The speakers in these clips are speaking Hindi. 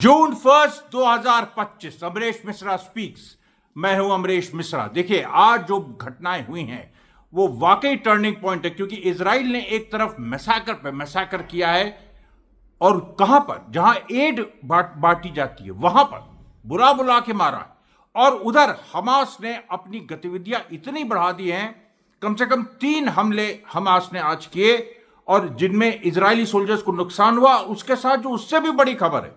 जून 1, 2025 अमरीश मिश्रा स्पीक्स। मैं हूं अमरीश मिश्रा। देखिए, आज जो घटनाएं हुई हैं वो वाकई टर्निंग पॉइंट है, क्योंकि इजराइल ने एक तरफ मैसाकर पे मैसाकर किया है और कहां पर जहां एड बांटी जाती है वहां पर बुला बुला के मारा है, और उधर हमास ने अपनी गतिविधियां इतनी बढ़ा दी हैं। कम से कम 3 हमले हमास ने आज किए और जिनमें इजरायली सोल्जर्स को नुकसान हुआ। उसके साथ जो उससे भी बड़ी खबर है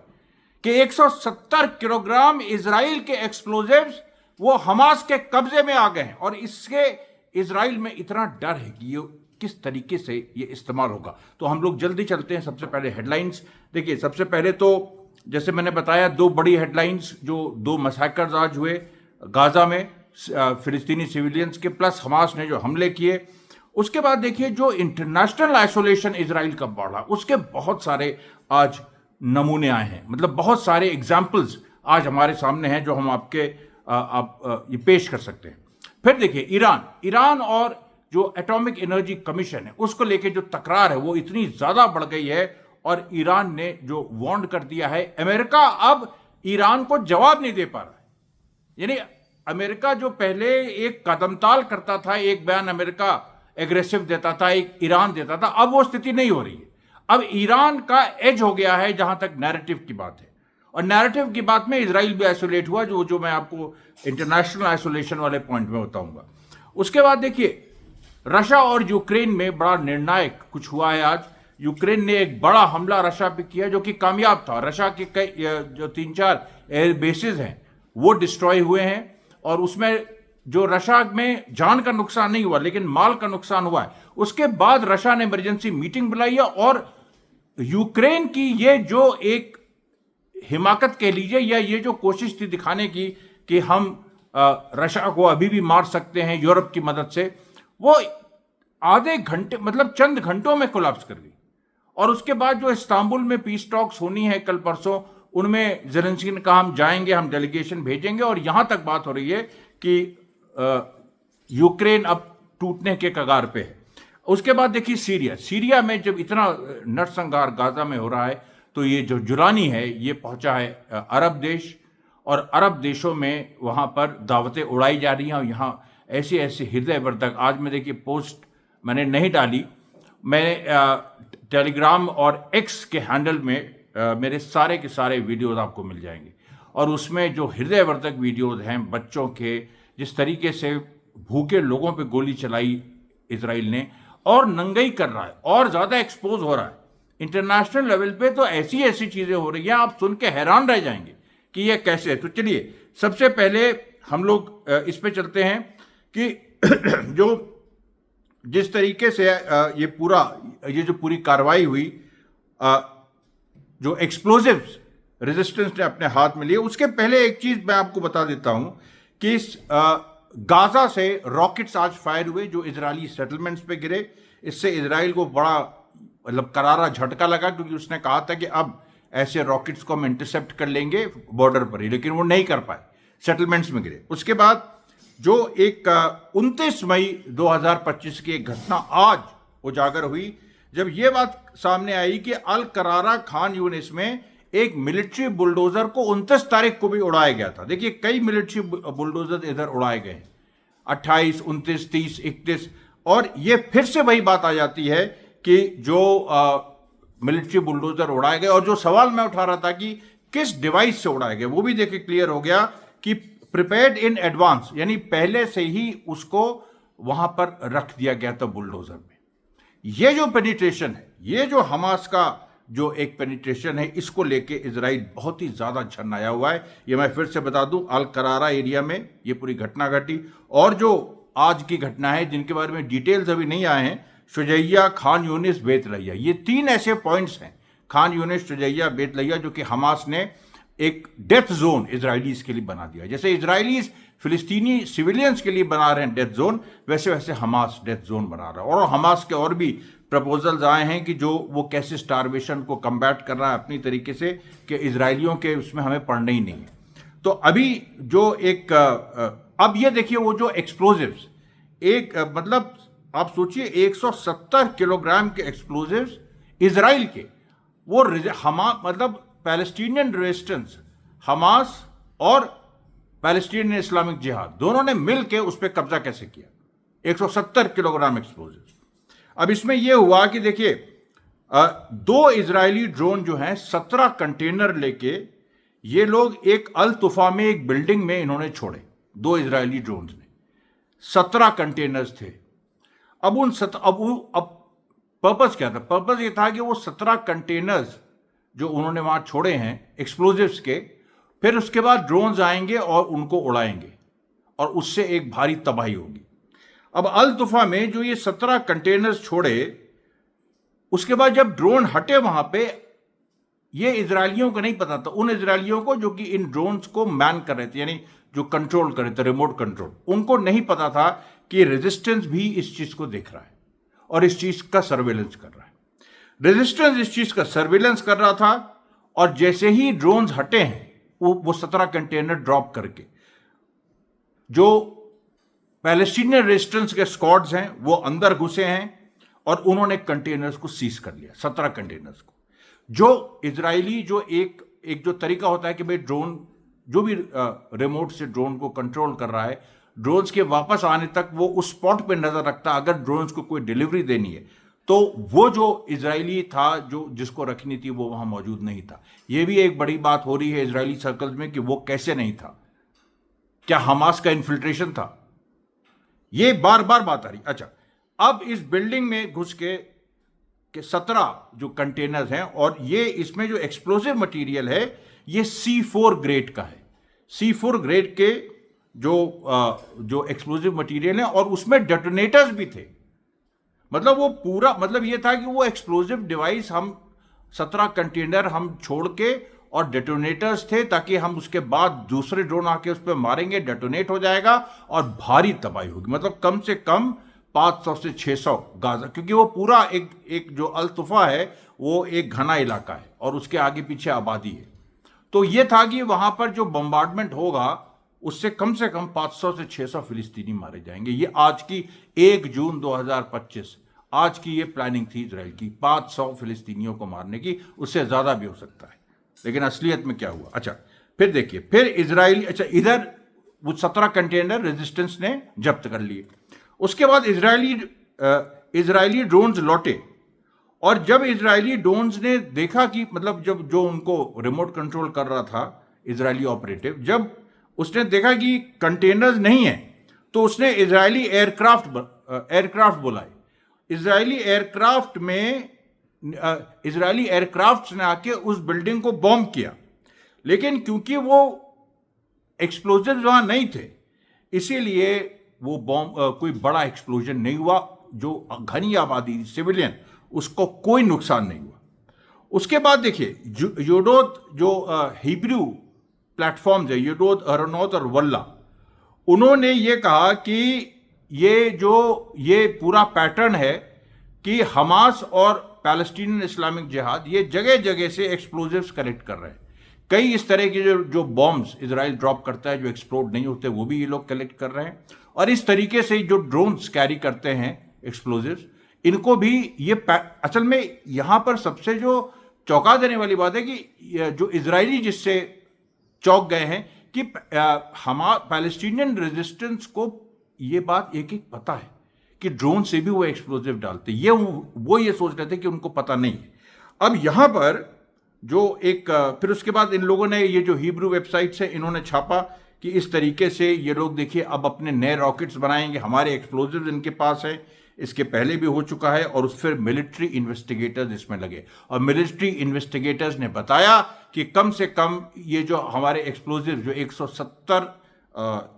कि 170 किलोग्राम इजराइल के एक्सप्लोजिव्स वो हमास के कब्जे में आ गए हैं, और इसके इजराइल में इतना डर है कि ये किस तरीके से ये इस्तेमाल होगा। तो हम लोग जल्दी चलते हैं। सबसे पहले हेडलाइंस देखिए। सबसे पहले तो जैसे मैंने बताया, 2 बड़ी हेडलाइंस, जो 2 मैसाकर्स आज हुए गाजा में फिलिस्तीनी सिविलियंस के, प्लस हमास ने जो हमले किए। उसके बाद देखिए, जो इंटरनेशनल आइसोलेशन इजराइल का बढ़ा, उसके बहुत सारे आज नमूने आए हैं। मतलब बहुत सारे एग्जाम्पल्स आज हमारे सामने हैं जो हम आपके ये पेश कर सकते हैं। फिर देखिए, ईरान और जो एटॉमिक एनर्जी कमीशन है उसको लेके जो तकरार है वो इतनी ज्यादा बढ़ गई है, और ईरान ने जो वार्न कर दिया है, अमेरिका अब ईरान को जवाब नहीं दे पा रहा है। यानी अमेरिका जो पहले एक कदमताल करता था, एक बयान अमेरिका एग्रेसिव देता था, एक ईरान देता था, अब वो स्थिति नहीं हो रही है। अब ईरान का एज हो गया है जहां तक नैरेटिव की बात है, और नैरेटिव की बात में इजराइल भी आइसोलेट हुआ, जो मैं आपको इंटरनेशनल आइसोलेशन वाले पॉइंट में बताऊंगा। उसके बाद देखिए, रशिया और यूक्रेन में बड़ा निर्णायक कुछ हुआ है आज। यूक्रेन ने एक बड़ा हमला रशिया पे किया जो कि कामयाब था। रशिया के कई जो 3-4 एयर बेसिस हैं वो डिस्ट्रॉय हुए हैं, और उसमें जो रशिया में जान का नुकसान नहीं हुआ लेकिन माल का नुकसान हुआ है। उसके बाद रशिया ने इमरजेंसी मीटिंग बुलाई है, और यूक्रेन की ये जो एक हिमाकत कह लीजिए, या ये जो कोशिश थी दिखाने की कि हम रशिया को अभी भी मार सकते हैं यूरोप की मदद से, वो आधे घंटे मतलब चंद घंटों में कोलैप्स कर गई। और उसके बाद जो इस्तांबुल में पीस टॉक्स होनी है कल परसों, उनमें ज़ेलेंस्की ने कहा हम जाएंगे, हम डेलीगेशन भेजेंगे, और यहां तक बात हो रही है कि यूक्रेन अब टूटने के कगार पे है। उसके बाद देखिए, सीरिया में जब इतना नरसंहार गाजा में हो रहा है, तो ये जो जुलानी है ये पहुंचा है अरब देश, और अरब देशों में वहां पर दावतें उड़ाई जा रही हैं, और यहाँ ऐसी ऐसी हृदयवर्धक, आज मैं देखिए पोस्ट मैंने नहीं डाली, मैंने टेलीग्राम और एक्स के हैंडल में मेरे सारे के सारे वीडियोज आपको मिल जाएंगे, और उसमें जो हृदयवर्धक वीडियोज हैं बच्चों के, जिस तरीके से भूखे लोगों पे गोली चलाई इजराइल ने, और नंगई कर रहा है, और ज्यादा एक्सपोज हो रहा है इंटरनेशनल लेवल पे। तो ऐसी ऐसी चीजें हो रही हैं, आप सुन के हैरान रह जाएंगे कि ये कैसे है। तो चलिए, सबसे पहले हम लोग इस पे चलते हैं कि जो जिस तरीके से ये जो पूरी कार्रवाई हुई, जो एक्सप्लोजिव्स रेजिस्टेंस ने अपने हाथ में लिए। उसके पहले एक चीज मैं आपको बता देता हूं कि गाजा से रॉकेट्स आज फायर हुए जो इजरायली सेटलमेंट्स पे गिरे। इससे इजराइल को बड़ा मतलब करारा झटका लगा, क्योंकि उसने कहा था कि अब ऐसे रॉकेट्स को हम इंटरसेप्ट कर लेंगे बॉर्डर पर ही, लेकिन वो नहीं कर पाए, सेटलमेंट्स में गिरे। उसके बाद जो एक 29 मई 2025 की एक घटना आज उजागर हुई, जब ये बात सामने आई कि अल करारा खान यूनिस में एक मिलिट्री बुलडोजर को 29 तारीख को भी उड़ाया गया था। देखिए, कई मिलिट्री बुलडोजर इधर उड़ाए गए हैं, 28, 29, 30, 31, और ये फिर से वही बात आ जाती है कि जो मिलिट्री बुलडोजर उड़ाए गए, और जो सवाल मैं उठा रहा था कि किस डिवाइस से उड़ाए गए, वो भी देखिए क्लियर हो गया कि प्रिपेयर्ड इन एडवांस, यानी पहले से ही उसको वहां पर रख दिया गया था बुलडोजर में। ये जो पेनिट्रेशन है, ये जो हमास का जो एक पेनिट्रेशन है, इसको लेके इजराइल बहुत ही ज्यादा झन्नाया हुआ है। ये मैं फिर से बता दूं, अल करारा एरिया में ये पूरी घटना घटी, और जो आज की घटना है जिनके बारे में डिटेल्स अभी नहीं आए हैं, शुजैया, खान यूनिस, बेत लहिया, ये 3 ऐसे पॉइंट्स हैं, खान यूनिस, शुजैया, बेत लहिया, जो कि हमास ने एक डेथ जोन इजरायलीज के लिए बना दिया। जैसे इजरायलीज फिलिस्तीनी सिविलियंस के लिए बना रहे हैं डेथ जोन, वैसे वैसे हमास डेथ जोन बना रहा है। और हमास के और भी प्रपोजल्स आए हैं कि जो वो कैसे स्टारवेशन को कम्बैट कर रहा है अपनी तरीके से, कि इजरायलियों के उसमें हमें पढ़ना ही नहीं है। तो अभी जो एक अब ये देखिए, वो जो एक्सप्लोजिव्स मतलब आप सोचिए 170 किलोग्राम के एक्सप्लोजिव्स इजराइल के, वो मतलब पैलेस्टीनियन रेजिस्टेंस, हमास और पैलेस्टीनियन इस्लामिक जिहाद दोनों ने मिलकर उस पर कब्जा कैसे किया, 170 किलोग्राम एक्सप्लोजिव। अब इसमें यह हुआ कि देखिए, 2 इजरायली ड्रोन जो हैं 17 कंटेनर लेके ये लोग एक अल तुफा में एक बिल्डिंग में इन्होंने छोड़े। 2 इजरायली ड्रोन ने 17 कंटेनर्स थे। अब पर्पस क्या था? पर्पस ये था कि वो 17 कंटेनर्स जो उन्होंने वहां छोड़े हैं एक्सप्लोजिव्स के, फिर उसके बाद ड्रोन्स आएंगे और उनको उड़ाएंगे और उससे एक भारी तबाही होगी। अब अल तुफा में जो ये 17 कंटेनर्स छोड़े, उसके बाद जब ड्रोन हटे वहां पे, ये इजरायलियों को नहीं पता था, उन इजरायलियों को जो कि इन ड्रोन्स को मैन कर रहे थे, यानी जो कंट्रोल कर रहे थे, रिमोट कंट्रोल, उनको नहीं पता था कि रेजिस्टेंस भी इस चीज को देख रहा है और इस चीज का सर्वेलेंस कर रहा है। रेजिस्टेंस इस चीज का सर्वेलेंस कर रहा था और जैसे ही ड्रोन्स हटे हैं वो 17 कंटेनर ड्रॉप करके, जो पैलेस्टीनियन रेजिस्टेंस के स्क्वाड्स हैं वो अंदर घुसे हैं और उन्होंने कंटेनर्स को सीज कर लिया, 17 कंटेनर्स को। जो इजरायली जो एक जो तरीका होता है कि भाई ड्रोन जो भी रिमोट से ड्रोन को कंट्रोल कर रहा है, ड्रोन्स के वापस आने तक वो उस स्पॉट पे नजर रखता, अगर ड्रोन्स को कोई डिलीवरी देनी है तो वो जो इजरायली था जो जिसको रखनी थी वो वहां मौजूद नहीं था। ये भी एक बड़ी बात हो रही है इजरायली सर्कल्स में कि वो कैसे नहीं था, क्या हमास का इन्फिल्ट्रेशन था? ये बार बार बात आ रही। अच्छा, अब इस बिल्डिंग में घुस के 17 जो कंटेनर्स हैं, और ये इसमें जो एक्सप्लोजिव मटेरियल है ये C4 ग्रेड का है। C4 ग्रेड के जो एक्सप्लोजिव मटेरियल है और उसमें डेटोनेटर्स भी थे। मतलब वो पूरा मतलब ये था कि वो एक्सप्लोजिव डिवाइस हम 17 कंटेनर हम छोड़ के, और डेटोनेटर्स थे ताकि हम उसके बाद दूसरे ड्रोन आके उस पर मारेंगे, डेटोनेट हो जाएगा और भारी तबाही होगी। मतलब कम से कम 500 से 600 गाजा, क्योंकि वो पूरा एक जो अल तुफा है वो एक घना इलाका है और उसके आगे पीछे आबादी है। तो ये था कि वहां पर जो बम्बार्डमेंट होगा उससे कम 500 से 600 फिलिस्तीनी मारे जाएंगे। ये आज की 1 जून 2025 आज की ये प्लानिंग थी इजराइल की, 500 फिलिस्तीनियों को मारने की, उससे ज्यादा भी हो सकता है। लेकिन असलियत में क्या हुआ? अच्छा, फिर देखिए, फिर इजराइली, अच्छा इधर वो 17 कंटेनर रेजिस्टेंस ने जब्त कर लिए। उसके बाद इजरायली ड्रोन्स लौटे, और जब इजरायली ड्रोन्स ने देखा कि मतलब जब जो उनको रिमोट कंट्रोल कर रहा था इजरायली ऑपरेटिव, जब उसने देखा कि कंटेनर्स नहीं है, तो उसने इजरायली एयरक्राफ्ट बुलाए। इजरायली एयरक्राफ्ट ने आके उस बिल्डिंग को बॉम्ब किया, लेकिन क्योंकि वो एक्सप्लोजिव वहां नहीं थे इसीलिए वो बॉम्ब कोई बड़ा एक्सप्लोजन नहीं हुआ। जो घनी आबादी सिविलियन, उसको कोई नुकसान नहीं हुआ। उसके बाद देखिए, योडोत जो हिब्रू प्लेटफॉर्म्स है, योडोत, अहरोनोत और वल्ला, उन्होंने ये कहा कि ये पूरा पैटर्न है कि हमास और पैलेस्टीनियन इस्लामिक जिहाद ये जगह जगह से एक्सप्लोजिव्स कलेक्ट कर रहे हैं। कई इस तरह के जो बॉम्ब्स इजराइल ड्रॉप करता है जो एक्सप्लोड नहीं होते, वो भी ये लोग कलेक्ट कर रहे हैं। और इस तरीके से जो ड्रोन्स कैरी करते हैं एक्सप्लोजिव्स, इनको भी ये असल में यहां पर सबसे जो चौंका देने वाली बात है कि जो इजरायली जिससे चौंक गए हैं कि पैलेस्टीनियन रेजिस्टेंस को ये बात एक पता है कि ड्रोन से भी वो एक्सप्लोजिव डालते, वो ये सोच रहे थे कि उनको पता नहीं है। अब यहां पर जो फिर उसके बाद इन लोगों ने, ये जो हिब्रू वेबसाइट है, इन्होंने छापा कि इस तरीके से ये लोग देखिए अब अपने नए रॉकेट्स बनाएंगे, हमारे एक्सप्लोजिव इनके पास है, इसके पहले भी हो चुका है। और फिर मिलिट्री इन्वेस्टिगेटर्स इसमें लगे, और मिलिट्री इन्वेस्टिगेटर्स ने बताया कि कम से कम ये जो हमारे एक्सप्लोजिव जो 170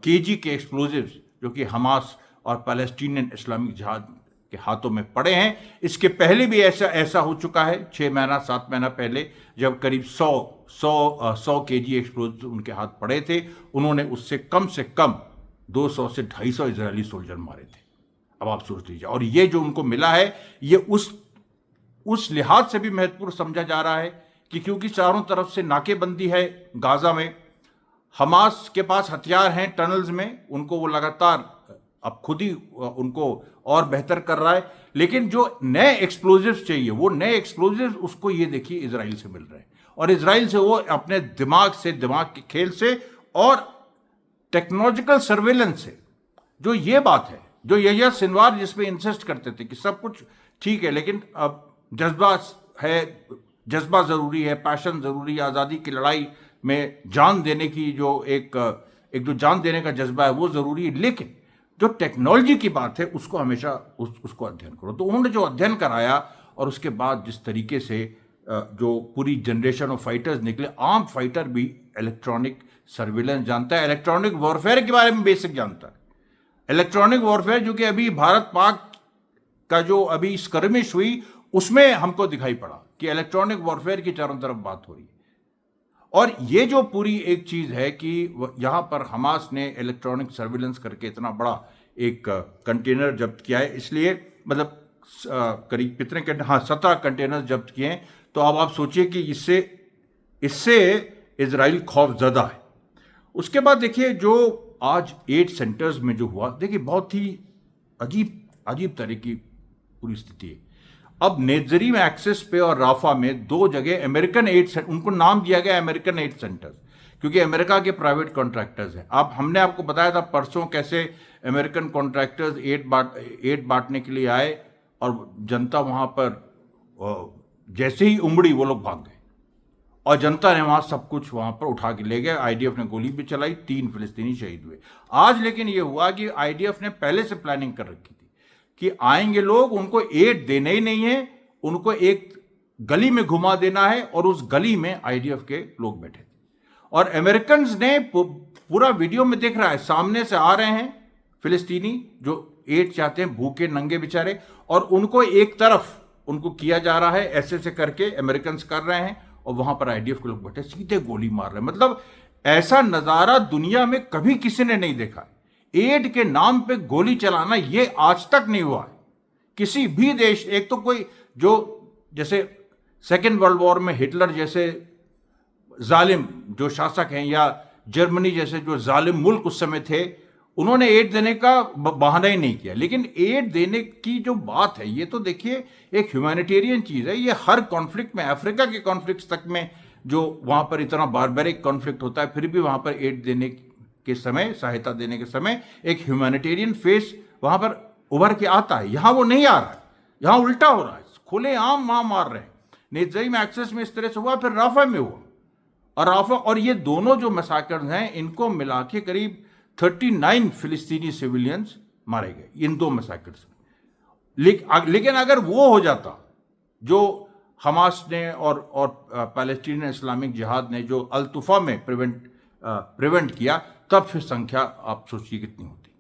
केजी के एक्सप्लोजिव जो कि हमास और पैलेस्टीनियन इस्लामिक जिहाद के हाथों में पड़े हैं, इसके पहले भी ऐसा हो चुका है 6 महीना 7 महीना पहले, जब करीब 100 केजी एक्सप्लोजिव उनके हाथ पड़े थे। उन्होंने उससे कम 200 से 250 इजरायली सोल्जर मारे थे। अब आप सोच लीजिए, और ये जो उनको मिला है ये उस लिहाज से भी महत्वपूर्ण समझा जा रहा है कि क्योंकि चारों तरफ से नाकेबंदी है गाजा में, हमास के पास हथियार हैं टनल्स में, उनको वो लगातार अब खुद ही उनको और बेहतर कर रहा है। लेकिन जो नए एक्सप्लोजिव्स चाहिए, वो नए एक्सप्लोजिव्स उसको ये देखिए इजराइल से मिल रहे हैं, और इजराइल से वो अपने दिमाग के खेल से और टेक्नोलॉजिकल सर्वेलेंस से, जो ये बात है, जो यही सिनवार जिसपे इंसिस्ट करते थे कि सब कुछ ठीक है लेकिन अब जज्बा है, जज्बा जरूरी है, पैशन जरूरी है, आज़ादी की लड़ाई में जान देने की जो एक जो जान देने का जज्बा है वो जरूरी है, लेकिन जो टेक्नोलॉजी की बात है उसको हमेशा उसको अध्ययन करो। तो उन्होंने जो अध्ययन कराया और उसके बाद जिस तरीके से जो पूरी जनरेशन ऑफ फाइटर्स निकले, आर्म फाइटर भी इलेक्ट्रॉनिक सर्विलेंस जानता है, इलेक्ट्रॉनिक वॉरफेयर के बारे में बेसिक जानता है। इलेक्ट्रॉनिक वॉरफेयर जो कि अभी भारत पाक का जो अभी स्कर्मिश हुई उसमें हमको दिखाई पड़ा कि इलेक्ट्रॉनिक वॉरफेयर की चारों तरफ बात हो रही है। और ये जो पूरी एक चीज है कि यहां पर हमास ने इलेक्ट्रॉनिक सर्विलेंस करके इतना बड़ा एक कंटेनर जब्त किया है, इसलिए मतलब करीब कितने 17 कंटेनर जब्त किए हैं। तो अब आप सोचिए कि इससे इजराइल खौफजदा है। उसके बाद देखिए जो आज 8 सेंटर्स में जो हुआ, देखिए बहुत ही अजीब तरह की पूरी स्थिति है। अब नेत्जरीम एक्सेस पे और राफा में 2 जगह अमेरिकन एड, उनको नाम दिया गया अमेरिकन एड सेंटर्स क्योंकि अमेरिका के प्राइवेट कॉन्ट्रैक्टर्स हैं। अब हमने आपको बताया था परसों कैसे अमेरिकन कॉन्ट्रैक्टर्स एड बांटने के लिए आए और जनता वहां पर जैसे ही उमड़ी वो लोग भाग गए और जनता ने वहां सब कुछ वहां पर उठा के ले गए। आईडीएफ ने गोली भी चलाई, 3 फिलिस्तीनी शहीद हुए। आज लेकिन ये हुआ कि आईडीएफ ने पहले से प्लानिंग कर रखी थी कि आएंगे लोग, उनको एड देना ही नहीं है, उनको एक गली में घुमा देना है और उस गली में आईडीएफ के लोग बैठे थे। और अमेरिकन ने पूरा वीडियो में देख रहा है, सामने से आ रहे हैं फिलिस्तीनी जो एड चाहते हैं, भूखे नंगे बेचारे, और उनको एक तरफ उनको किया जा रहा है, ऐसे करके अमेरिकन कर रहे हैं और वहां पर आईडीएफ के लोग बैठे सीधे गोली मार रहे हैं। मतलब ऐसा नजारा दुनिया में कभी किसी ने नहीं देखा। एड के नाम पे गोली चलाना ये आज तक नहीं हुआ है किसी भी देश। एक तो कोई जो जैसे सेकेंड वर्ल्ड वॉर में हिटलर जैसे जालिम जो शासक हैं या जर्मनी जैसे जो जालिम मुल्क उस समय थे, उन्होंने एड देने का बहाना ही नहीं किया। लेकिन एड देने की जो बात है ये तो देखिए एक ह्यूमैनिटेरियन चीज है। ये हर कॉन्फ्लिक्ट में, अफ्रीका के कॉन्फ्लिक्ट तक में जो वहां पर इतना बारबेरिक कॉन्फ्लिक्ट होता है, फिर भी वहां पर एड देने के समय, सहायता देने के समय एक ह्यूमैनिटेरियन फेस वहां पर उभर के आता है। यहां वो नहीं आ रहा है, यहां उल्टा हो रहा है, खुलेआम वहां मार रहे हैं। नेत्जरीम एक्सेस में इस तरह से हुआ, फिर राफा में हुआ। और राफा और ये दोनों जो मैसाकर्स हैं इनको मिला के करीब 39 फिलिस्तीनी सिविलियंस मारे गए इन 2 मैसाकर्स में। लेकिन अगर वो हो जाता जो हमास ने और पैलेस्टीनियन इस्लामिक जिहाद ने जो अल-तुफा में प्रिवेंट किया, तब फिर संख्या आप सोचिए कितनी होती।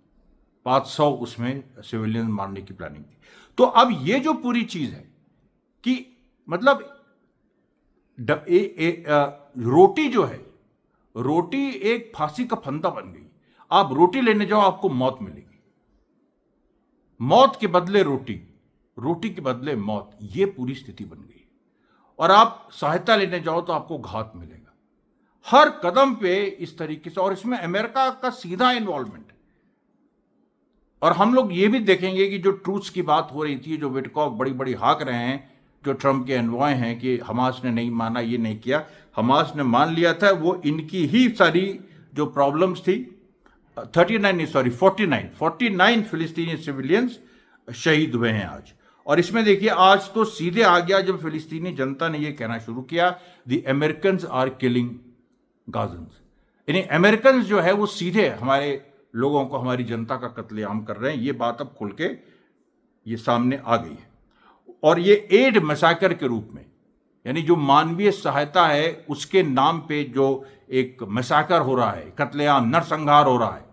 500 उसमें सिविलियन मारने की प्लानिंग थी। तो अब ये जो पूरी चीज है कि मतलब रोटी जो है, रोटी एक फांसी का फंदा बन गई। आप रोटी लेने जाओ आपको मौत मिलेगी, मौत के बदले रोटी, रोटी के बदले मौत, ये पूरी स्थिति बन गई। और आप सहायता लेने जाओ तो आपको घात मिलेगा हर कदम पे इस तरीके से। और इसमें अमेरिका का सीधा इन्वॉल्वमेंट है। और हम लोग ये भी देखेंगे कि जो ट्रूथ्स की बात हो रही थी, जो विटकॉफ बड़ी बड़ी हाँक रहे हैं, जो ट्रंप के एनवॉय हैं कि हमास ने नहीं माना, ये नहीं किया, हमास ने मान लिया था। वो इनकी ही सारी जो प्रॉब्लम्स थी, 49 फिलिस्तीनी सिविलियंस शहीद हुए हैं आज। और इसमें देखिए आज तो सीधे आ गया जब फिलिस्तीनी जनता ने यह कहना शुरू किया, द अमेरिकन्स आर किलिंग गाजन्स। यानी अमेरिकन जो है वो सीधे हमारे लोगों को, हमारी जनता का कत्लेआम कर रहे हैं। ये बात अब खुल के ये सामने आ गई है। और ये एड मैसाकर के रूप में, यानी जो मानवीय सहायता है उसके नाम पे जो एक मैसाकर हो रहा है, कत्लेआम, नरसंहार हो रहा है,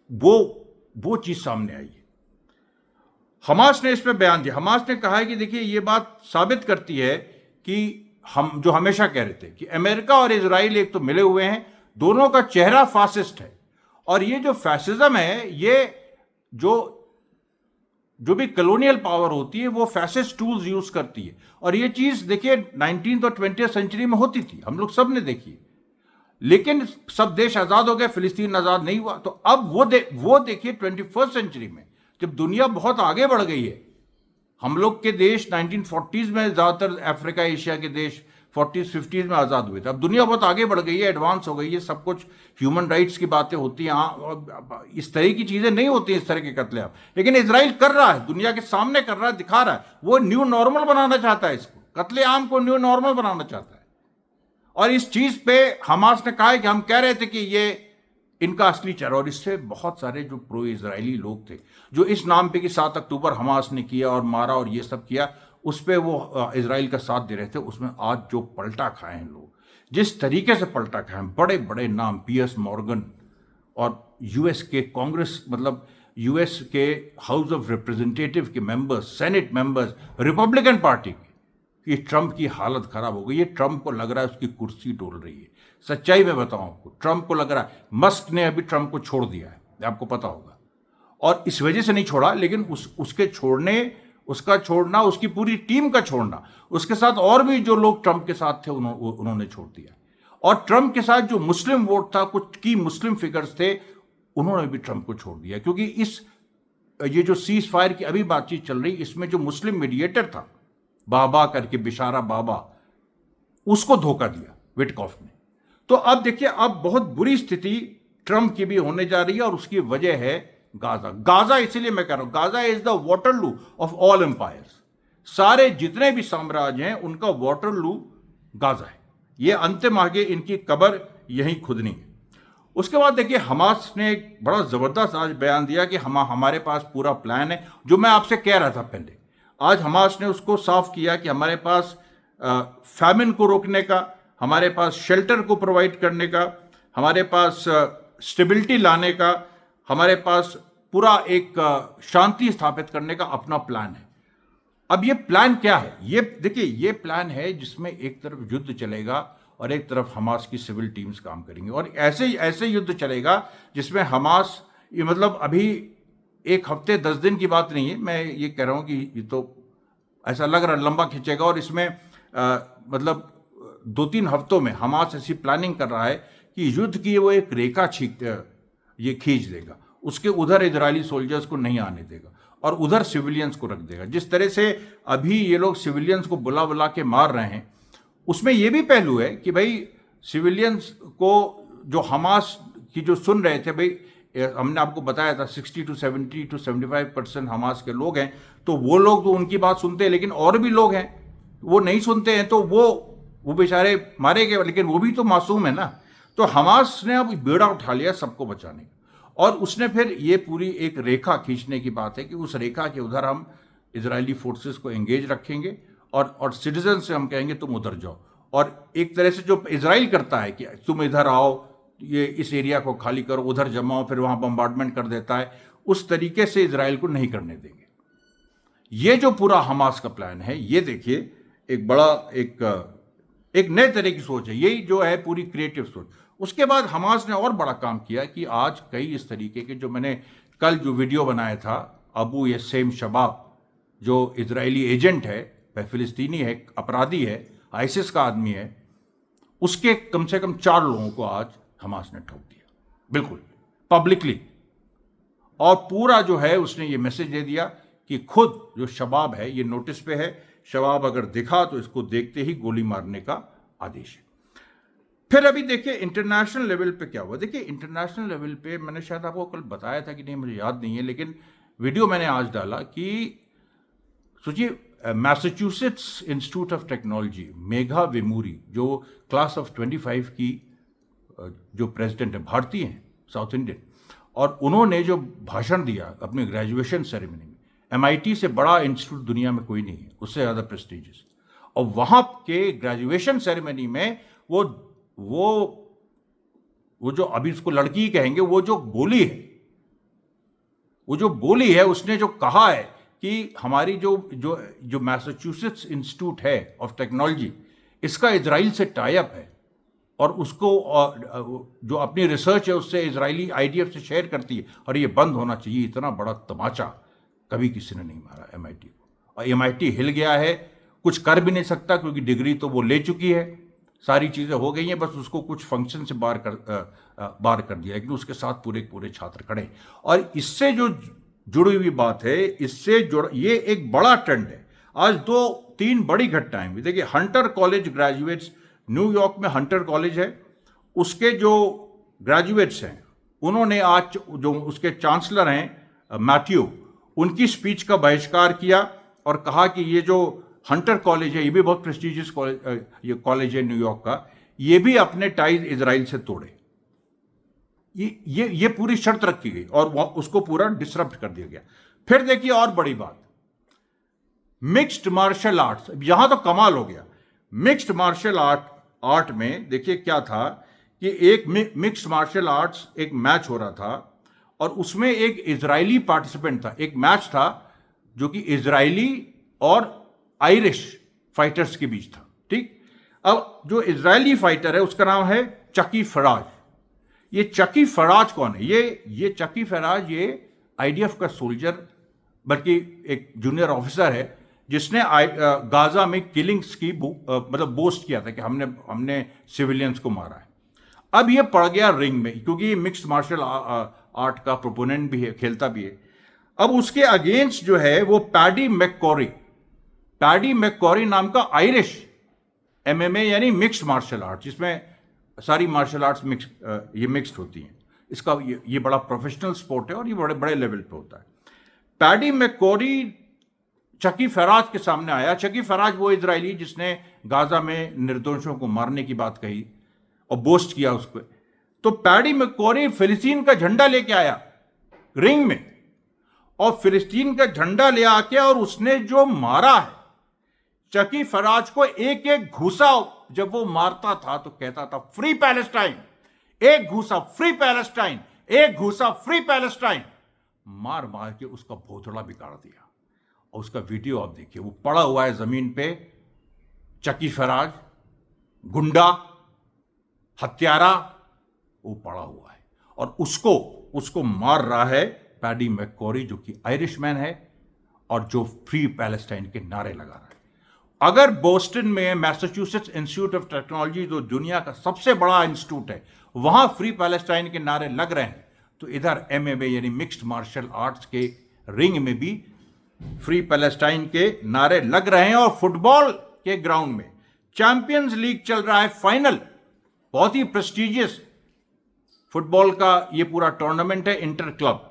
वो चीज सामने आई है। हमास ने इस पे बयान दिया। हमास ने कहा है कि देखिए ये बात साबित करती है कि हम जो हमेशा कह रहे थे कि अमेरिका और इजराइल एक तो मिले हुए हैं, दोनों का चेहरा फासिस्ट है। और ये जो फैसिज्म है, ये जो भी कॉलोनियल पावर होती है वो फैसिस्ट टूल्स यूज करती है। और ये चीज देखिए 19th और 20th सेंचुरी में होती थी, हम लोग सब ने देखी। लेकिन सब देश आजाद हो गए, फिलिस्तीन आजाद नहीं हुआ। तो अब वो देखिए 21st सेंचुरी में जब दुनिया बहुत आगे बढ़ गई है, हम लोग के देश 1940s में ज्यादातर अफ्रीका एशिया के देश 40s 50s में आज़ाद हुए थे। अब दुनिया बहुत आगे बढ़ गई है, एडवांस हो गई है, सब कुछ ह्यूमन राइट्स की बातें होती हैं। हाँ, इस तरह की चीज़ें नहीं होती इस तरह के कत्लेआम, लेकिन इजराइल कर रहा है, दुनिया के सामने कर रहा है, दिखा रहा है। वो न्यू नॉर्मल बनाना चाहता है, इसको कत्लेआम को न्यू नॉर्मल बनाना चाहता है। और इस चीज़ पे हमास ने कहा है कि हम कह रहे थे कि ये इनका असली चेहरा, और इससे बहुत सारे जो प्रो इजरायली लोग थे जो इस नाम पे कि 7 अक्टूबर हमास ने किया और मारा और ये सब किया, उस पर वो इजराइल का साथ दे रहे थे, उसमें आज जो पलटा खाए हैं लोग, जिस तरीके से पलटा खाए हैं, बड़े बड़े नाम, पियर्स मॉर्गन और यूएस के कांग्रेस, मतलब यूएस के हाउस ऑफ रिप्रेजेंटेटिव के members, senate members, Republican party के, ये ट्रंप की हालत खराब हो गई। ये ट्रंप को लग रहा है उसकी कुर्सी डोल रही है। सच्चाई में बताऊं आपको, ट्रंप को लग रहा है, मस्क ने अभी ट्रंप को छोड़ दिया है, आपको पता होगा, और इस वजह से नहीं छोड़ा, लेकिन उसके छोड़ने, उसका छोड़ना, उसकी पूरी टीम का छोड़ना, उसके साथ और भी जो लोग ट्रंप के साथ थे उन्होंने छोड़ दिया। और ट्रंप के साथ जो मुस्लिम वोट था, कुछ की मुस्लिम फिगर्स थे, उन्होंने भी ट्रंप को छोड़ दिया। क्योंकि ये जो सीज फायर की अभी बातचीत चल रही, इसमें जो मुस्लिम मीडिएटर था बाबा करके, बिशारा बाबा, उसको धोखा दिया विटकॉफ ने। तो अब देखिए, अब बहुत बुरी स्थिति ट्रंप की भी होने जा रही है, और उसकी वजह है गाजा। गाजा इसलिए मैं कह रहा हूं, Gaza is the Waterloo of all empires. सारे जितने भी साम्राज्य हैं उनका वाटरलू गाजा है। ये अंतिम आगे इनकी कब्र यहीं खुदनी है। उसके बाद देखिए, हमास ने एक बड़ा जबरदस्त आज बयान दिया कि हमारे पास पूरा प्लान है, जो मैं आपसे कह रहा था पहले। आज हमास ने उसको साफ किया कि हमारे पास फैमिन को रोकने का, हमारे पास शेल्टर को प्रोवाइड करने का, हमारे पास स्टेबिलिटी लाने का, हमारे पास पूरा एक शांति स्थापित करने का अपना प्लान है। अब ये प्लान क्या है? ये देखिए, ये प्लान है जिसमें एक तरफ युद्ध चलेगा और एक तरफ हमास की सिविल टीम्स काम करेंगी, और ऐसे युद्ध चलेगा जिसमें हमास, ये मतलब अभी 1 हफ्ते 10 दिन की बात नहीं है, मैं ये कह रहा हूं कि ये तो ऐसा लग रहा है लंबा खींचेगा, और इसमें मतलब 2-3 हफ्तों में हमास ऐसी प्लानिंग कर रहा है कि युद्ध की वो एक रेखा ये खींच देगा, उसके उधर इजरायली सोल्जर्स को नहीं आने देगा और उधर सिविलियंस को रख देगा। जिस तरह से अभी ये लोग सिविलियंस को बुला बुला के मार रहे हैं, उसमें ये भी पहलू है कि भाई सिविलियंस को जो हमास की जो सुन रहे थे, भाई हमने आपको बताया था 60 to 70 to 75% हमास के लोग हैं, तो वो लोग तो उनकी बात सुनते हैं, लेकिन और भी लोग हैं वो नहीं सुनते हैं, तो वो बेचारे मारे गए, लेकिन वो भी तो मासूम है ना। तो हमास ने अब बेड़ा उठा लिया सबको बचाने का, और उसने फिर ये पूरी एक रेखा खींचने की बात है कि उस रेखा के उधर हम इजरायली फोर्सेस को एंगेज रखेंगे, और सिटीजन से हम कहेंगे तुम उधर जाओ, और एक तरह से जो इजराइल करता है कि तुम इधर आओ, ये इस एरिया को खाली करो, उधर जमाओ, फिर वहां बम्बार्डमेंट कर देता है, उस तरीके से इजराइल को नहीं करने देंगे। ये जो पूरा हमास का प्लान है, ये देखिए एक बड़ा एक नए तरह की सोच है, यही जो है पूरी क्रिएटिव सोच। उसके बाद हमास ने और बड़ा काम किया कि आज कई इस तरीके के, जो मैंने कल जो वीडियो बनाया था, अबू यसेम शबाब जो इजरायली एजेंट है, फिलिस्तीनी है, अपराधी है, आईसिस का आदमी है, उसके कम से कम 4 लोगों को आज हमास ने ठोक दिया, बिल्कुल पब्लिकली। और पूरा जो है उसने ये मैसेज दे दिया कि खुद जो शबाब है ये नोटिस पे है, शबाब अगर दिखा तो इसको देखते ही गोली मारने का आदेश है। फिर अभी देखिए इंटरनेशनल लेवल पे क्या हुआ। देखिए इंटरनेशनल लेवल पे मैंने शायद आपको कल बताया था कि नहीं, मुझे याद नहीं है, लेकिन वीडियो मैंने आज डाला कि सोचिए, Massachusetts Institute of Technology, Megha Vemuri, जो क्लास ऑफ 25 की जो प्रेसिडेंट है, भारतीय हैं, साउथ इंडियन, और उन्होंने जो भाषण दिया अपनी ग्रेजुएशन सेरेमनी में, MIT से बड़ा इंस्टीट्यूट दुनिया में कोई नहीं है, उससे ज़्यादा प्रेस्टिजियस, और वहाँ के ग्रेजुएशन सेरेमनी में वो जो अभी उसको लड़की कहेंगे, वो जो बोली है, उसने जो कहा है कि हमारी जो मैसाचुसेट्स इंस्टीट्यूट है ऑफ टेक्नोलॉजी, इसका इजराइल से टाई अप है, और उसको जो अपनी रिसर्च है उससे इजरायली IDF से शेयर करती है, और ये बंद होना चाहिए। इतना बड़ा तमाचा कभी किसी ने नहीं मारा MIT को, और MIT हिल गया है, कुछ कर भी नहीं सकता, क्योंकि डिग्री तो वो ले चुकी है, सारी चीज़ें हो गई हैं, बस उसको कुछ फंक्शन से बाहर कर दिया, लेकिन उसके साथ पूरे छात्र खड़े। और इससे जो जुड़ी हुई बात है, ये एक बड़ा ट्रेंड है। आज दो तीन बड़ी घटनाएं हुई। देखिए, हंटर कॉलेज ग्रेजुएट्स, न्यूयॉर्क में हंटर कॉलेज है, उसके जो ग्रेजुएट्स हैं उन्होंने आज जो उसके चांसलर हैं मैथ्यू, उनकी स्पीच का बहिष्कार किया और कहा कि ये जो हंटर कॉलेज है, ये भी बहुत प्रेस्टिजियस कॉलेज, ये कॉलेज है न्यूयॉर्क का, ये भी अपने टाइज इजराइल से तोड़े। ये पूरी शर्त रखी गई और उसको पूरा डिसरप्ट कर दिया गया। फिर देखिए और बड़ी बात, मिक्स्ड मार्शल आर्ट्स, यहां तो कमाल हो गया। मिक्स्ड मार्शल आर्ट में देखिए क्या था कि एक मिक्स्ड मार्शल आर्ट्स एक मैच हो रहा था और उसमें एक इजरायली पार्टिसिपेंट था। एक मैच था जो कि इजरायली और आयरिश फाइटर्स के बीच था, ठीक। अब जो इजरायली फाइटर है उसका नाम है चकी फराज। ये चकी फराज कौन है? ये चकी फराज ये आईडीएफ का सोल्जर, बल्कि एक जूनियर ऑफिसर है जिसने गाजा में किलिंग्स की मतलब बोस्ट किया था कि हमने सिविलियंस को मारा है। अब ये पड़ गया रिंग में, क्योंकि ये मिक्स्ड मार्शल आर्ट का प्रोपोनेंट भी है, खेलता भी है। अब उसके अगेंस्ट जो है वो पैडी मैककॉरी नाम का आयरिश एमएमए यानी मिक्स्ड मार्शल आर्ट, जिसमें सारी मार्शल आर्ट्स मिक्स्ड होती हैं। इसका ये बड़ा प्रोफेशनल स्पोर्ट है और ये बड़े बड़े लेवल पे होता है। पैडी मैककॉरी चकी फराज के सामने आया। चकी फराज वो इजरायली जिसने गाजा में निर्दोषों को मारने की बात कही और बोस्ट किया उसको। तो पैडी मैककॉरी फिलिस्तीन का झंडा लेके आया रिंग में, और फिलिस्तीन का झंडा ले आके और उसने जो मारा है चकी फराज को, एक एक घूसा जब वो मारता था तो कहता था फ्री पैलेस्टाइन, एक घूसा फ्री पैलेस्टाइन, एक घूसा फ्री पैलेस्टाइन, मार मार के उसका भोथड़ा बिगाड़ दिया। और उसका वीडियो आप देखिए, वो पड़ा हुआ है जमीन पे, चकी फराज गुंडा हत्यारा वो पड़ा हुआ है और उसको मार रहा है पैडी मैककॉरी, जो कि आयरिशमैन है और जो फ्री पैलेस्टाइन के नारे लगा रहा है। अगर बोस्टन में मैसाचुसेट्स इंस्टीट्यूट ऑफ टेक्नोलॉजी, जो दुनिया का सबसे बड़ा इंस्टीट्यूट है, वहां फ्री पैलेस्टाइन के नारे लग रहे हैं, तो इधर एमएमए यानी मिक्स्ड मार्शल आर्ट्स के रिंग में भी फ्री पैलेस्टाइन के नारे लग रहे हैं। और फुटबॉल के ग्राउंड में चैंपियंस लीग चल रहा है फाइनल, बहुत ही प्रेस्टिजियस फुटबॉल का ये पूरा टूर्नामेंट है, इंटर क्लब।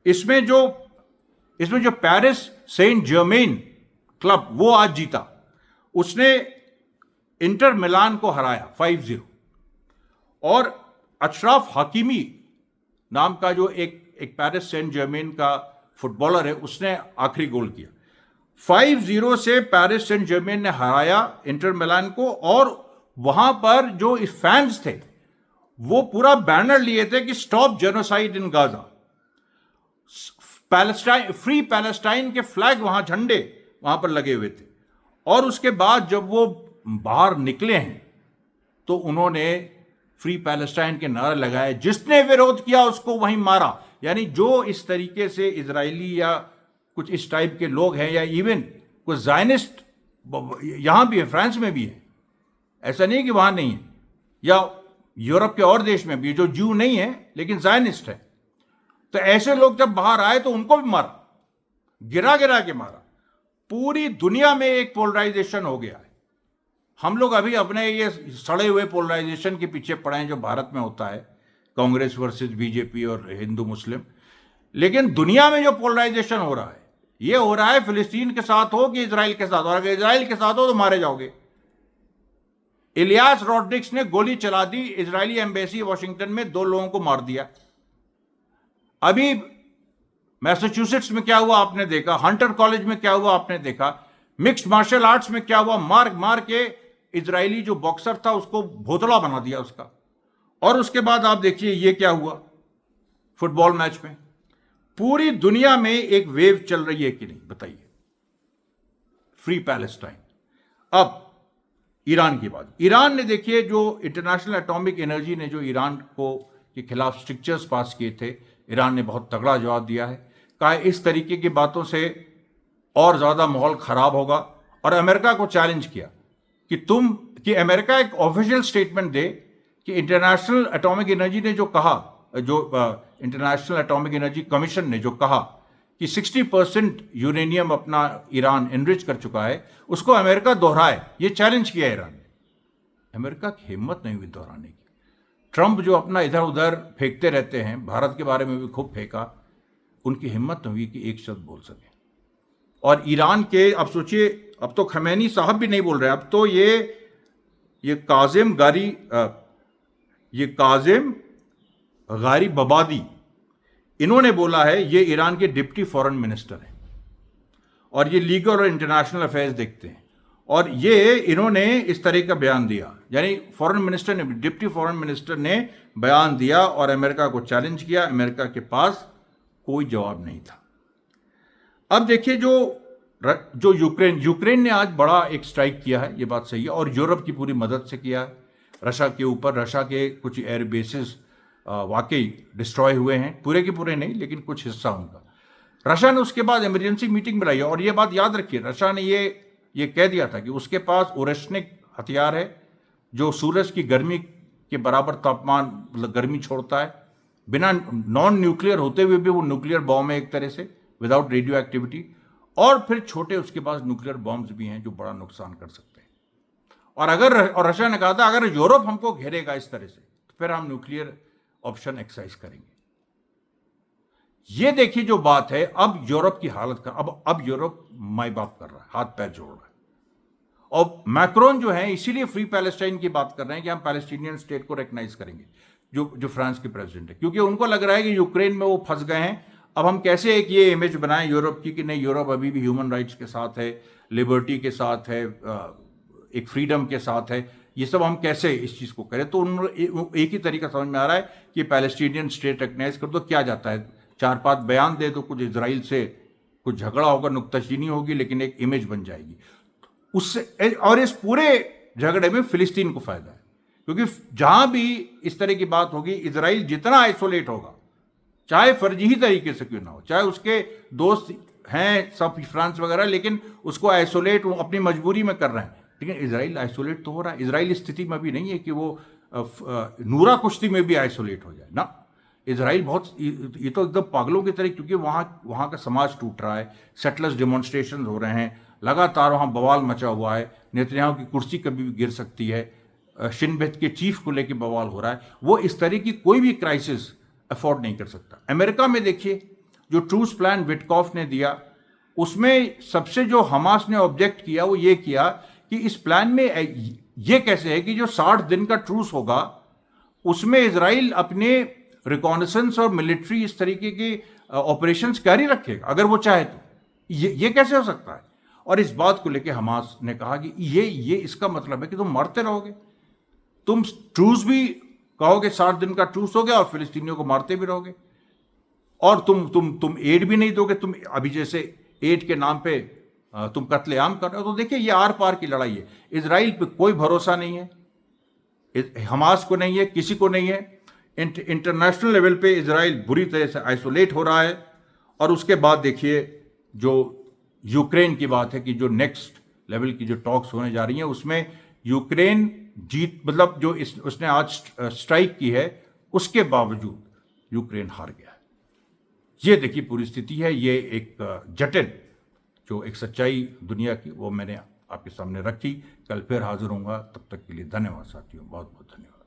इसमें जो पेरिस सेंट जर्मेन क्लब वो आज जीता, उसने इंटर मिलान को हराया 5-0। और अशरफ हकीमी नाम का जो एक पेरिस सेंट जर्मेन का फुटबॉलर है, उसने आखिरी गोल किया। 5-0 से पेरिस सेंट जर्मेन ने हराया इंटर मिलान को। और वहां पर जो फैंस थे वो पूरा बैनर लिए थे कि stop genocide in Gaza, Palestine, free Palestine के फ्लैग, वहां झंडे वहां पर लगे हुए थे। और उसके बाद जब वो बाहर निकले हैं तो उन्होंने फ्री पैलेस्टाइन के नारे लगाए। जिसने विरोध किया उसको वहीं मारा। यानी जो इस तरीके से इजरायली या कुछ इस टाइप के लोग हैं, या इवन कुछ जायनिस्ट यहां भी है, फ्रांस में भी है, ऐसा नहीं कि वहां नहीं है, या यूरोप के और देश में भी जो ज्यू नहीं है लेकिन जायनिस्ट है, तो ऐसे लोग जब बाहर आए तो उनको भी मारा, गिरा गिरा के मारा। पूरी दुनिया में एक पोलराइजेशन हो गया है। हम लोग अभी अपने ये सड़े हुए पोलराइजेशन के पीछे पड़े हैं जो भारत में होता है, कांग्रेस वर्सेस बीजेपी और हिंदू मुस्लिम। लेकिन दुनिया में जो पोलराइजेशन हो रहा है, ये हो रहा है फिलिस्तीन के साथ हो कि इजराइल के साथ हो। अगर इजराइल के साथ हो तो मारे जाओगे। इलियास रॉड्रिक्स ने गोली चला दी इजरायली एम्बेसी वॉशिंगटन में, 2 लोगों को मार दिया। अभी मैसाचुसेट्स में क्या हुआ आपने देखा, हंटर कॉलेज में क्या हुआ आपने देखा, मिक्स्ड मार्शल आर्ट्स में क्या हुआ, मार मार के इजरायली जो बॉक्सर था उसको भोतला बना दिया उसका। और उसके बाद आप देखिए ये क्या हुआ फुटबॉल मैच में। पूरी दुनिया में एक वेव चल रही है कि नहीं बताइए, फ्री पैलेस्टाइन। अब ईरान की बात, ईरान ने देखिए जो इंटरनेशनल एटॉमिक एनर्जी ने जो ईरान को के खिलाफ स्ट्रिक्चर्स पास किए थे, ईरान ने बहुत तगड़ा जवाब दिया है। कहा इस तरीके की बातों से और ज़्यादा माहौल ख़राब होगा। और अमेरिका को चैलेंज किया कि अमेरिका एक ऑफिशियल स्टेटमेंट दे कि इंटरनेशनल एटॉमिक एनर्जी ने जो कहा, जो इंटरनेशनल एटॉमिक एनर्जी कमीशन ने जो कहा कि 60% यूरेनियम अपना ईरान एनरिच कर चुका है, उसको अमेरिका दोहराए, ये चैलेंज किया ईरान ने। अमेरिका की हिम्मत नहीं हुई दोहराने की। ट्रंप जो अपना इधर उधर फेंकते रहते हैं, भारत के बारे में भी खूब फेंका, उनकी हिम्मत नहीं हुई कि एक शब्द बोल सके। और ईरान के, अब सोचिए, अब तो खमैनी साहब भी नहीं बोल रहे, अब तो ये काजिम गारी बबादी, इन्होंने बोला है, ये ईरान के डिप्टी फॉरेन मिनिस्टर हैं और ये लीगल और इंटरनेशनल अफेयर्स देखते हैं, और ये इन्होंने इस तरह का बयान दिया, यानी फॉरेन मिनिस्टर ने, डिप्टी फॉरेन मिनिस्टर ने बयान दिया और अमेरिका को चैलेंज किया। अमेरिका के पास कोई जवाब नहीं था। अब देखिए, जो यूक्रेन ने आज बड़ा एक स्ट्राइक किया है, ये बात सही है, और यूरोप की पूरी मदद से किया है। रशिया के ऊपर, रशिया के कुछ एयर बेसिस वाकई डिस्ट्रॉय हुए हैं, पूरे के पूरे नहीं, लेकिन कुछ हिस्सा उनका। रशिया ने उसके बाद इमरजेंसी मीटिंग बुलाई, और ये बात याद रखिए, रशिया ने ये कह दिया था कि उसके पास ओरेशनिक हथियार है, जो सूरज की गर्मी के बराबर तापमान, मतलब गर्मी छोड़ता है, बिना नॉन न्यूक्लियर होते हुए भी वो न्यूक्लियर बॉम्ब है एक तरह से, विदाउट रेडियो एक्टिविटी। और फिर छोटे उसके पास न्यूक्लियर बॉम्ब्स भी हैं जो बड़ा नुकसान कर सकते हैं। और रशिया ने कहा था, अगर यूरोप हमको घेरेगा इस तरह से, तो फिर हम न्यूक्लियर ऑप्शन एक्सरसाइज करेंगे। ये देखिए जो बात है, अब यूरोप की हालत का, अब यूरोप माई बाप कर रहा है, हाथ पैर जोड़ रहा है। और मैक्रोन जो है, इसीलिए फ्री पैलेस्टाइन की बात कर रहे हैं कि हम पैलेस्टीनियन स्टेट को रिकॉग्नाइज करेंगे, जो फ्रांस के प्रेसिडेंट है, क्योंकि उनको लग रहा है कि यूक्रेन में वो फंस गए हैं। अब हम कैसे एक ये इमेज बनाएं यूरोप की कि नहीं, यूरोप अभी भी ह्यूमन राइट्स के साथ है, लिबर्टी के साथ है, एक फ्रीडम के साथ है, ये सब हम कैसे इस चीज़ को करें। तो उन एक ही तरीका समझ में आ रहा है कि पैलेस्टीनियन स्टेट रिकॉग्नाइज कर दो। क्या जाता है, 4-5 बयान दे दो, कुछ इजराइल से कुछ झगड़ा होगा, नुक्ताचीनी होगी, लेकिन एक इमेज बन जाएगी उससे। और इस पूरे झगड़े में फिलिस्तीन को फायदा है, क्योंकि जहां भी इस तरह की बात होगी, इजराइल जितना आइसोलेट होगा, चाहे फर्जी ही तरीके से क्यों ना हो, चाहे उसके दोस्त हैं सब फ्रांस वगैरह, लेकिन उसको आइसोलेट वो अपनी मजबूरी में कर रहे हैं, लेकिन इजराइल आइसोलेट तो हो रहा है। इजराइल इस स्थिति में भी नहीं है कि वो नूरा कुश्ती में भी आइसोलेट हो जाए ना। इजराइल बहुत, ये तो एकदम पागलों की तरह, क्योंकि वहाँ का समाज टूट रहा है, सेटलर्स डेमोन्स्ट्रेशन हो रहे हैं, लगातार वहाँ बवाल मचा हुआ है, नेतन्याहू की कुर्सी कभी भी गिर सकती है, शिन बेत के चीफ को लेकर बवाल हो रहा है। वो इस तरह की कोई भी क्राइसिस अफोर्ड नहीं कर सकता। अमेरिका में देखिए, जो ट्रूस प्लान विटकॉफ ने दिया, उसमें सबसे जो हमास ने ऑब्जेक्ट किया वो ये किया कि इस प्लान में ये कैसे है कि जो 60 दिन का ट्रूस होगा, उसमें इजराइल अपने रिकॉनेसेंस और मिलिट्री इस तरीके के ऑपरेशंस जारी रखेगा अगर वो चाहे तो। ये कैसे हो सकता है? और इस बात को लेकर हमास ने कहा कि ये इसका मतलब है कि तुम मरते रहोगे, तुम ट्रूस भी कहोगे 60 दिन का ट्रूस हो गया और फिलिस्तीनियों को मारते भी रहोगे, और तुम एड भी नहीं दोगे। तुम अभी जैसे एड के नाम पे तुम कत्लेआम कर रहे हो। तो देखिए, ये आर पार की लड़ाई है। इजराइल पे कोई भरोसा नहीं है, हमास को नहीं है, किसी को नहीं है। इंटरनेशनल लेवल पे इजराइल बुरी तरह से आइसोलेट हो रहा है। और उसके बाद देखिए, जो यूक्रेन की बात है कि जो नेक्स्ट लेवल की जो टॉक्स होने जा रही हैं, उसमें यूक्रेन जीत, मतलब जो उसने आज स्ट्राइक की है, उसके बावजूद यूक्रेन हार गया है। ये देखिए पूरी स्थिति है। ये एक जटिल जो एक सच्चाई दुनिया की, वो मैंने आपके सामने रखी। कल फिर हाजिर होऊंगा, तब तक के लिए धन्यवाद साथियों, बहुत बहुत धन्यवाद।